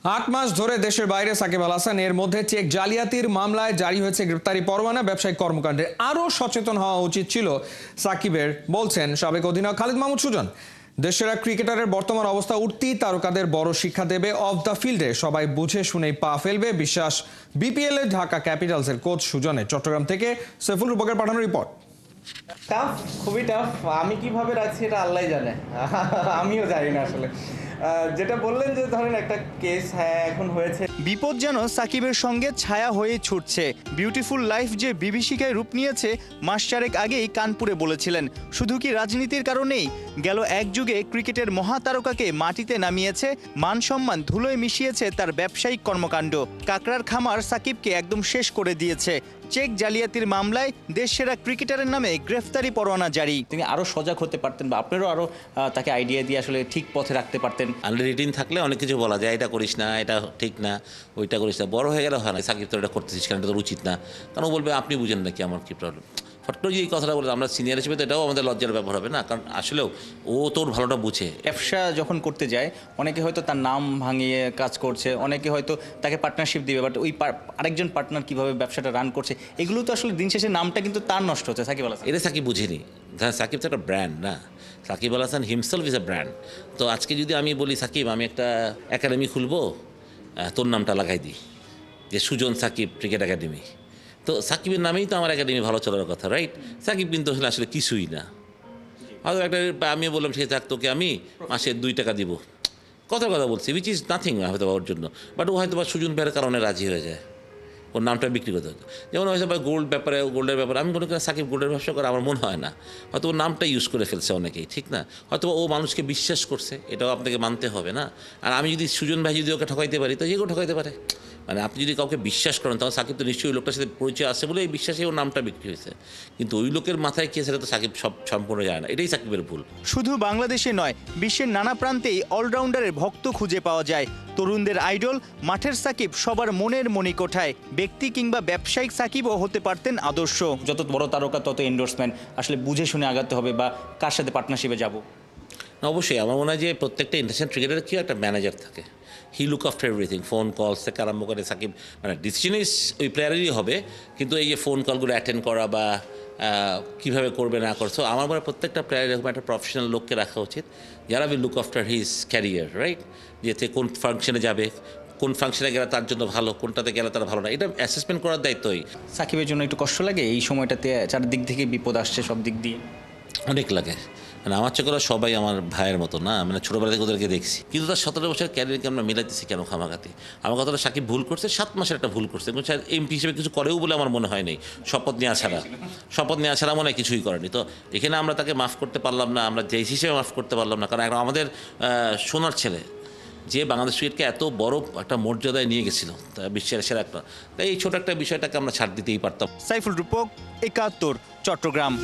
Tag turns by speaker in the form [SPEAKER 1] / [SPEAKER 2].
[SPEAKER 1] 8 মাস ধরে দেশের বাইরে সাকিব আল হাসান, এর মধ্যে চেক জালিয়াতির মামলায় জারি হয়েছে গ্রেপ্তারি পরোয়ানা। ব্যবসায়িক কর্মকাণ্ডে আরও সচেতন হওয়া উচিত ছিল সাকিবের, বলছেন সাবেক অধিনায়ক খালিদ মাহমুদ সুজন। দেশের ক্রিকেটারের বর্তমান অবস্থা উঠতি তারকাদের বড় শিক্ষা দেবে। অফ দ্য ফিল্ডে সবাই বুঝে শুনেই পা ফেলবে বিশ্বাস বিপিএল এ ঢাকা ক্যাপিটালসের কোচ সুজনের। চট্টগ্রাম থেকে সৈফুল রূপকের পাঠানো রিপোর্ট।
[SPEAKER 2] টাফ, খুবই টাফ। আমি কিভাবে রাখছি এটা আল্লাহ জানে, আমিও জানি না আসলে। যেটা বললেন যে ধরেন একটা কেস, হ্যাঁ এখন হয়েছে।
[SPEAKER 3] বিপদ যেন সাকিবের সঙ্গে ছায়া হয়ে ছুটছে। বিউটিফুল লাইফ যে বিভীষিকায় রূপ নিয়েছে মাস চারেক আগেই কানপুরে বলেছিলেন। শুধু কি রাজনীতির কারণেই? গেল এক যুগে ক্রিকেটের মহাতারকাকে মাটিতে নামিয়েছে, মান সম্মান ধুলোয় মিশিয়েছে তার ব্যবসায়িক কর্মকাণ্ড। কাকড়ার খামার সাকিবকে একদম শেষ করে দিয়েছে। চেক জালিয়াতির মামলায় দেশসেরা ক্রিকেটারের নামে গ্রেফতারি পরোয়ানা জারি।
[SPEAKER 4] তিনি আরও সজাগ হতে পারতেন বা আপনারও আরও তাকে আইডিয়া দিয়ে আসলে ঠিক পথে রাখতে পারতেন।
[SPEAKER 5] আন্ডার 18 থাকলে অনেক কিছু বলা যায়, এটা করিস না, এটা ঠিক না, ওইটা করিস না। বড় হয়ে গেলে হয় না, সাকিব তো এটা করতেছিস কেন, এটা তোর উচিত না। কারণ ও বলবে আপনি বুঝেন নাকি আমার কী প্রবলেম। ফট করে এই কথাটা বলে আমরা সিনিয়র হিসেবে তো এটাও আমাদের লজ্জার ব্যাপার হবে না, কারণ আসলেও ও তোর ভালোটা বুঝে।
[SPEAKER 4] ব্যবসা যখন করতে যায় অনেকে হয়তো তার নাম ভাঙিয়ে কাজ করছে, অনেকে হয়তো তাকে পার্টনারশিপ দিবে, বাট ওই আরেকজন পার্টনার কীভাবে ব্যবসাটা রান করছে, এগুলো তো আসলে দিন শেষে নামটা কিন্তু তার নষ্ট হচ্ছে। সাকিব আল হাসান
[SPEAKER 5] এটা সাকিব বুঝেনি। হ্যাঁ, সাকিব তো একটা ব্র্যান্ড না, Shakib Al Hasan himself is a brand. তো আজকে যদি আমি বলি সাকিব আমি একটা একাডেমি খুলবো, তোর নামটা লাগাই দিই যে সুজন সাকিব ক্রিকেট একাডেমি, তো সাকিবের নামেই তো আমার একাডেমি ভালো চলার কথা, রাইট? সাকিব কিন্তু আসলে কিছুই না। হয়তো একটা আমি বললাম সে থাক, তোকে আমি মাসে 2 টাকা দিব, কথা বলছি, উইচ ইজ নাথিং হয়তো ওর জন্য, বাট ও হয়তো বা সুজন ভাইয়ের কারণে রাজি হয়ে যায়, ওর নামটা বিক্রি করতে হতো। যেমন হয়তো বা গোল্ডের ব্যাপারে আমি মনে করি সাকিব গোল্ডের ব্যবসা করে আমার মনে হয় না, হয়তো ওর নামটা ইউজ করে ফেলছে অনেকেই, ঠিক না? হয়তো ও মানুষকে বিশ্বাস করছে, এটাও আপনাকে মানতে হবে না। আর আমি যদি সুজন ভাই যদি ওকে ঠকাইতে পারি তো যে কেউ ঠকাইতে পারে। মানে আপনি যদি কাউকে বিশ্বাস করেন তখন সাকিব তো নিশ্চয়ই ওই লোকটার সাথে পরিচয় আছে বলে এই বিশ্বাসে ওর নামটা বিক্রি হয়েছে, কিন্তু ওই লোকের মাথায় কে সেটা তো সাকিব সব সম্পূর্ণ যায় না, এটাই সাকিবের ভুল।
[SPEAKER 3] শুধু বাংলাদেশে নয়, বিশ্বের নানা প্রান্তেই অলরাউন্ডারের ভক্ত খুঁজে পাওয়া যায়। তরুণদের আইডল, মাঠের সাকিব সবার মনের মণিকোঠায়। ব্যক্তি কিংবা ব্যবসায়িক সাকিবও হতে পারতেন আদর্শ।
[SPEAKER 4] যত বড় তারকা তত এন্ডোর্সমেন্ট, আসলে বুঝে শুনে আগাতে হবে বা কার সাথে পার্টনারশিপে যাব।
[SPEAKER 5] অবশ্যই আমার মনে হয় যে প্রত্যেকটা ইন্টারন্যাশনাল ক্রিকেটারের কি একটা ম্যানেজার থাকে, he look after everything, phone calls থেকে আরম্ভ করে সাকিব, মানে ডিসিশন ইজ ওই প্লেয়ারেরই হবে, কিন্তু এই যে ফোন কলগুলো অ্যাটেন্ড করা বা কীভাবে করবে না করছো, আমার মনে হয় প্রত্যেকটা প্লেয়ার এরকম একটা প্রফেশনাল লোককে রাখা উচিত যারা will look after his career, right? যে কোন ফাংশনে যাবে, কোন ফাংশনে গেলে তার জন্য ভালো, কোনটাতে গেলে তার ভালো না, এটা অ্যাসেসমেন্ট করার দায়িত্বই।
[SPEAKER 4] সাকিবের জন্য একটু কষ্ট লাগে এই সময়টাতে, চারদিক থেকে বিপদ আসছে সব দিক দিয়ে।
[SPEAKER 5] অনেক লাগে, মানে আমার চোখে সবাই আমার ভাইয়ের মতো না, মানে ছোটোবেলা থেকে ওদেরকে দেখছি, কিন্তু তার 17 বছরের ক্যারিয়ারকে আমরা মিলাইতেছি কেন খামাখাতে? আমার কথাটা সাকিব ভুল করছে, 7 মাসের একটা ভুল করছে, কিন্তু এমপি হিসেবে কিছু করেও বলে আমার মনে হয় নাই। শপথ নেওয়া ছাড়া মনে হয় কিছুই করেনি। তো এখানে আমরা তাকে মাফ করতে পারলাম না, আমরা দেশ হিসেবে মাফ করতে পারলাম না, কারণ আমাদের সোনার ছেলে যে বাংলাদেশ ক্রিকেটকে এত বড় একটা মর্যাদায় নিয়ে গেছিল, বিশ্বের সেরা একটা, তাই এই ছোটো একটা বিষয়টাকে আমরা ছাড় দিতেই পারতাম।
[SPEAKER 3] সাইফুল রূপক, 71, চট্টগ্রাম।